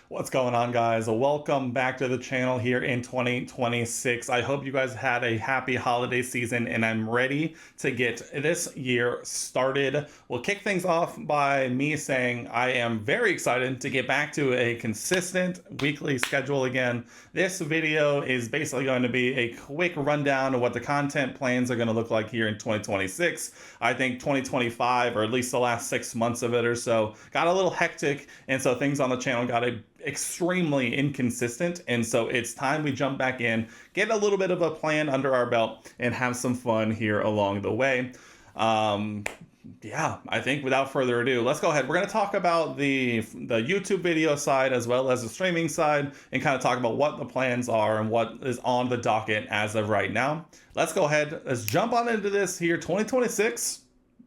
What's going on, guys? Welcome back to the channel here in 2026. I hope you guys had a happy holiday season and I'm ready to get this year started. We'll kick things off by me saying I am very excited to get back to a consistent weekly schedule again. This video is basically going to be a quick rundown of what the content plans are going to look like here in 2026. I think 2025, or at least the last 6 months of it or so, got a little hectic, and so things on the channel got extremely inconsistent, and so it's time we jump back in, get a little bit of a plan under our belt, and have some fun here along the way. Yeah, I think without further ado, let's go ahead. We're going to talk about the YouTube video side as well as the streaming side, and kind of talk about what the plans are and what is on the docket as of right now. Let's go ahead. Let's jump on into this here 2026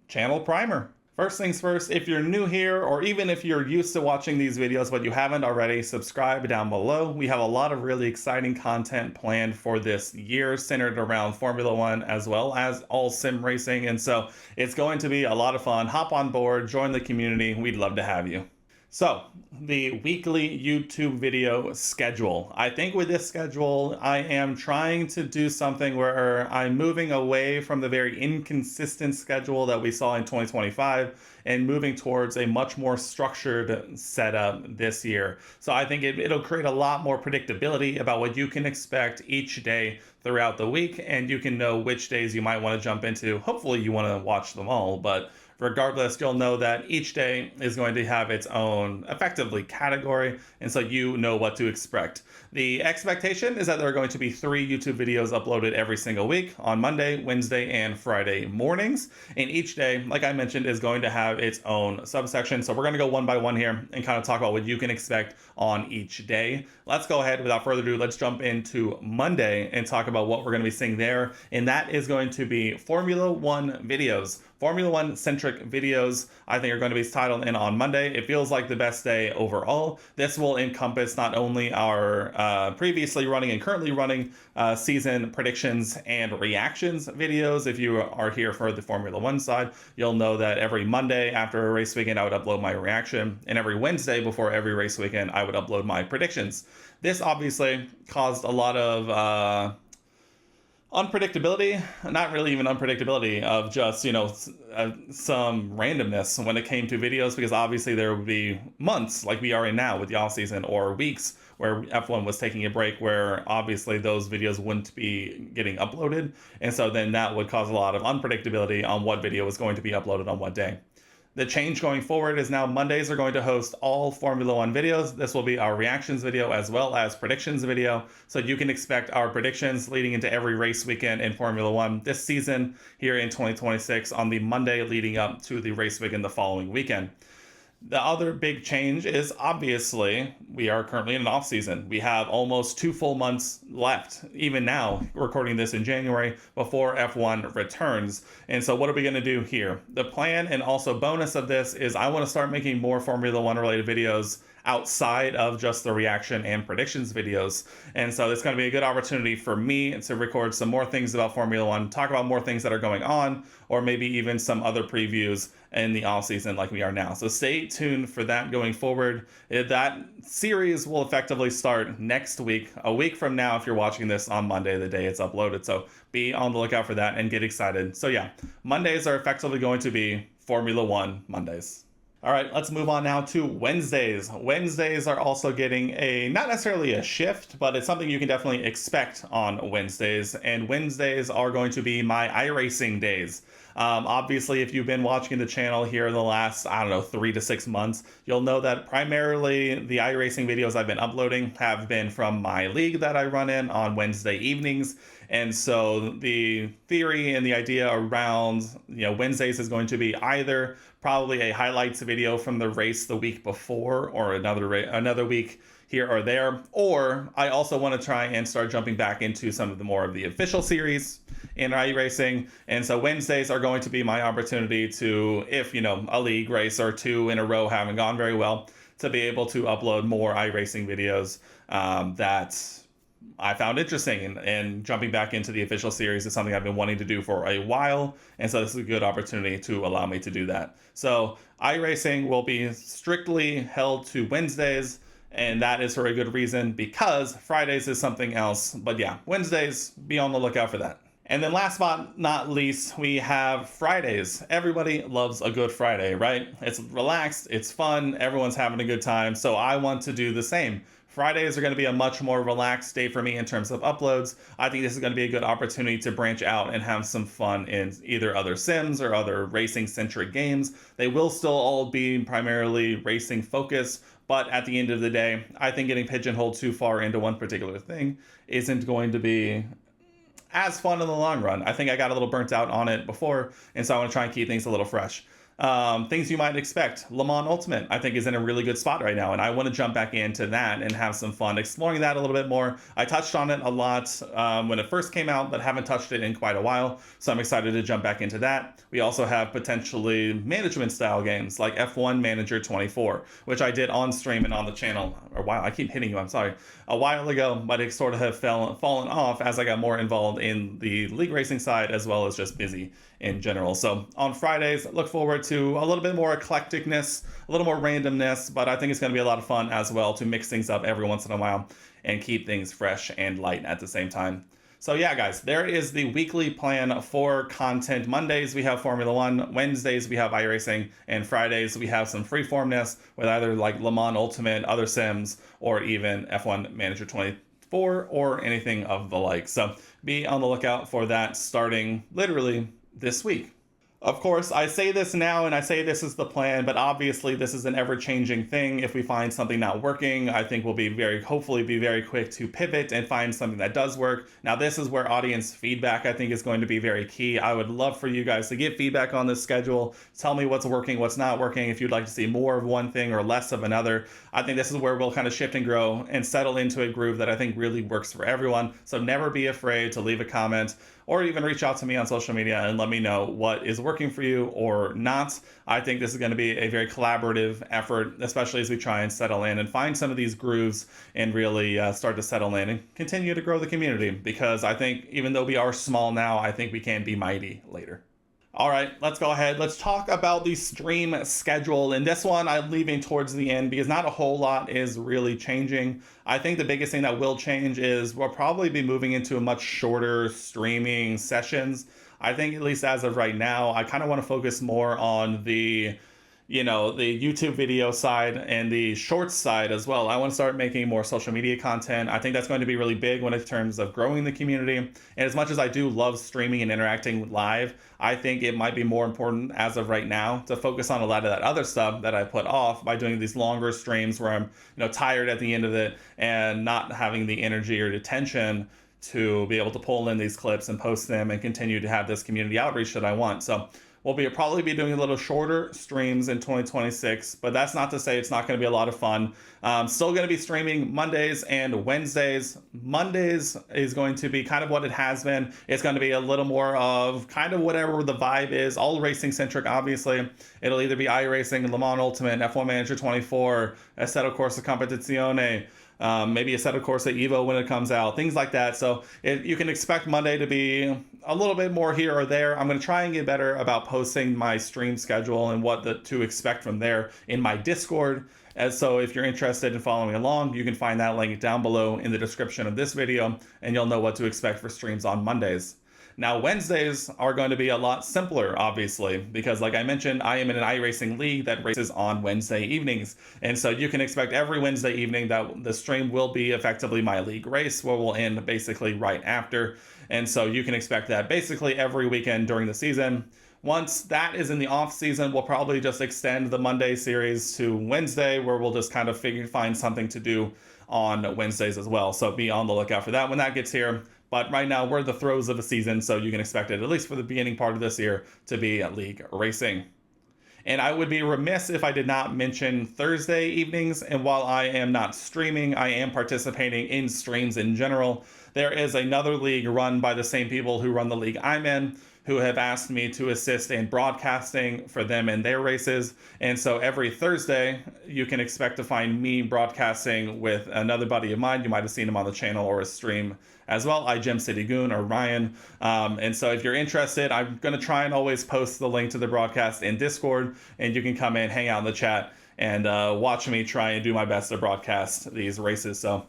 channel primer. First things first, if you're new here, or even if you're used to watching these videos but you haven't already, subscribe down below. We have a lot of really exciting content planned for this year centered around Formula One as well as all sim racing, and so it's going to be a lot of fun. Hop on board, join the community. We'd love to have you. So, the weekly YouTube video schedule. I think with this schedule, I am trying to do something where I'm moving away from the very inconsistent schedule that we saw in 2025 and moving towards a much more structured setup this year. So I think it'll create a lot more predictability about what you can expect each day throughout the week, and you can know which days you might want to jump into. Hopefully you want to watch them all, but regardless, you'll know that each day is going to have its own, effectively, category, and so you know what to expect. The expectation is that there are going to be 3 YouTube videos uploaded every single week on Monday, Wednesday, and Friday mornings. And each day, like I mentioned, is going to have its own subsection. So we're going to go one by one here and kind of talk about what you can expect on each day. Let's go ahead, without further ado, let's jump into Monday and talk about what we're going to be seeing there. And that is going to be Formula One videos. Formula One centric videos, I think, are going to be titled in on Monday. It feels like the best day overall. This will encompass not only our previously running and currently running season predictions and reactions videos. If you are here for the Formula One side, you'll know that every Monday after a race weekend, I would upload my reaction, and every Wednesday before every race weekend, I would upload my predictions. This obviously caused a lot of unpredictability, not really even unpredictability, of just, some randomness when it came to videos, because obviously there would be months like we are in now with the off season, or weeks where F1 was taking a break, where obviously those videos wouldn't be getting uploaded, and so then that would cause a lot of unpredictability on what video was going to be uploaded on what day. The change going forward is now Mondays are going to host all Formula One videos. This will be our reactions video as well as predictions video. So you can expect our predictions leading into every race weekend in Formula One this season here in 2026 on the Monday leading up to the race weekend the following weekend. The other big change is, obviously, we are currently in an off season. We have almost 2 full months left, even now, recording this in January, before F1 returns. And so what are we going to do here? The plan and also bonus of this is I want to start making more Formula One related videos outside of just the reaction and predictions videos. And so it's going to be a good opportunity for me to record some more things about Formula One, talk about more things that are going on, or maybe even some other previews in the off season like we are now. So stay tuned for that going forward. That series will effectively start next week, a week from now, if you're watching this on Monday, the day it's uploaded. So be on the lookout for that and get excited. So yeah, Mondays are effectively going to be Formula One Mondays. All right, let's move on now to Wednesdays. Wednesdays are also getting not necessarily a shift, but it's something you can definitely expect on Wednesdays. And Wednesdays are going to be my iRacing days. Obviously, if you've been watching the channel here in the last, 3 to 6 months, you'll know that primarily the iRacing videos I've been uploading have been from my league that I run in on Wednesday evenings. And so the theory and the idea around, Wednesdays is going to be either probably a highlights video from the race the week before, or another week here or there, or I also want to try and start jumping back into some of the more of the official series in iRacing. And so Wednesdays are going to be my opportunity to, if a league race or 2 in a row haven't gone very well, to be able to upload more iRacing videos that I found interesting, and jumping back into the official series is something I've been wanting to do for a while, and so this is a good opportunity to allow me to do that. So iRacing will be strictly held to Wednesdays, And that is for a good reason, because Fridays is something else. But yeah, Wednesdays, be on the lookout for that. And then last but not least, we have Fridays. Everybody loves a good Friday, right? It's relaxed, it's fun, everyone's having a good time. So I want to do the same. Fridays are going to be a much more relaxed day for me in terms of uploads. I think this is going to be a good opportunity to branch out and have some fun in either other Sims or other racing centric games. They will still all be primarily racing focused, but at the end of the day, I think getting pigeonholed too far into one particular thing isn't going to be as fun in the long run. I think I got a little burnt out on it before, and so I want to try and keep things a little fresh. Things you might expect. Le Mans Ultimate, I think, is in a really good spot right now, and I want to jump back into that and have some fun exploring that a little bit more. I touched on it a lot when it first came out, but haven't touched it in quite a while, so I'm excited to jump back into that. We also have potentially management style games like F1 Manager 24, which I did on stream and on the channel a while. I keep hitting you, I'm sorry. A while ago, but it sort of have fallen off as I got more involved in the league racing side, as well as just busy in general. So on Fridays, look forward to a little bit more eclecticness, a little more randomness, but I think it's going to be a lot of fun as well to mix things up every once in a while and keep things fresh and light at the same time. So yeah, guys, there is the weekly plan for content. Mondays, we have Formula One. Wednesdays, we have iRacing. And Fridays, we have some freeformness with either like Le Mans Ultimate, other Sims, or even F1 Manager 24, or anything of the like. So be on the lookout for that starting literally this week. Of course, I say this now and I say this is the plan, but obviously this is an ever-changing thing. If we find something not working, I think we'll hopefully be very quick to pivot and find something that does work. Now, this is where audience feedback, I think, is going to be very key. I would love for you guys to give feedback on this schedule. Tell me what's working, what's not working, if you'd like to see more of one thing or less of another. I think this is where we'll kind of shift and grow and settle into a groove that I think really works for everyone. So never be afraid to leave a comment or even reach out to me on social media and let me know what is working for you or not. I think this is going to be a very collaborative effort, especially as we try and settle in and find some of these grooves and really start to settle in and continue to grow the community, because I think even though we are small now, I think we can be mighty later. All right, let's go ahead. Let's talk about the stream schedule. And this one I'm leaving towards the end because not a whole lot is really changing. I think the biggest thing that will change is we'll probably be moving into a much shorter streaming sessions. I think, at least as of right now, I kind of want to focus more on the YouTube video side and the shorts side as well. I want to start making more social media content. I think that's going to be really big in terms of growing the community. And as much as I do love streaming and interacting live, I think it might be more important as of right now to focus on a lot of that other stuff that I put off by doing these longer streams where I'm, tired at the end of it and not having the energy or attention to be able to pull in these clips and post them and continue to have this community outreach that I want. So we'll probably be doing a little shorter streams in 2026, but that's not to say it's not going to be a lot of fun. Still going to be streaming Mondays and Wednesdays. Mondays is going to be kind of what it has been. It's going to be a little more of kind of whatever the vibe is, all racing centric, obviously. It'll either be iRacing, Le Mans Ultimate, F1 Manager 24, Assetto Corsa Competizione, maybe Assetto Corsa Evo when it comes out, things like that. So you can expect Monday to be a little bit more here or there. I'm going to try and get better about posting my stream schedule and what to expect from there in my Discord. And so if you're interested in following along, you can find that link down below in the description of this video, and you'll know what to expect for streams on Mondays. Now, Wednesdays are going to be a lot simpler, obviously, because like I mentioned, I am in an iRacing league that races on Wednesday evenings. And so you can expect every Wednesday evening that the stream will be effectively my league race, where we'll end basically right after. And so you can expect that basically every weekend during the season. Once that is in the off season, we'll probably just extend the Monday series to Wednesday, where we'll just kind of find something to do on Wednesdays as well. So be on the lookout for that when that gets here. But right now, we're in the throes of a season, so you can expect it, at least for the beginning part of this year, to be league racing. And I would be remiss if I did not mention Thursday evenings. And while I am not streaming, I am participating in streams in general. There is another league run by the same people who run the league I'm in, who have asked me to assist in broadcasting for them in their races. And so every Thursday, you can expect to find me broadcasting with another buddy of mine. You might have seen him on the channel or a stream as well, iGem City Goon or Ryan. And so if you're interested, I'm going to try and always post the link to the broadcast in Discord, and you can come in, hang out in the chat, and watch me try and do my best to broadcast these races. So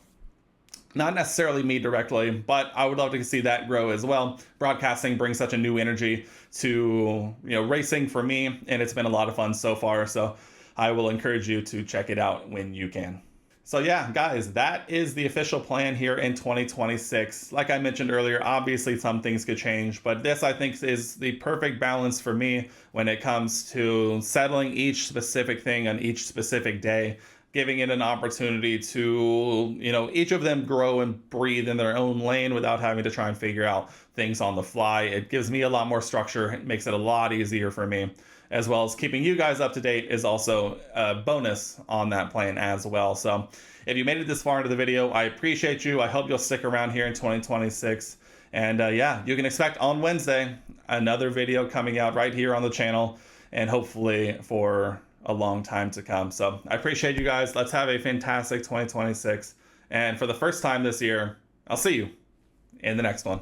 not necessarily me directly, but I would love to see that grow as well. Broadcasting brings such a new energy to racing for me, and it's been a lot of fun so far. So I will encourage you to check it out when you can. So yeah, guys, that is the official plan here in 2026. Like I mentioned earlier, obviously some things could change, but this I think is the perfect balance for me when it comes to settling each specific thing on each specific day, giving it an opportunity to, each of them grow and breathe in their own lane without having to try and figure out things on the fly. It gives me a lot more structure. It makes it a lot easier for me, as well as keeping you guys up to date is also a bonus on that plan as well. So if you made it this far into the video, I appreciate you. I hope you'll stick around here in 2026. And yeah, you can expect on Wednesday another video coming out right here on the channel, and hopefully for a long time to come. So I appreciate you guys. Let's have a fantastic 2026. And for the first time this year, I'll see you in the next one.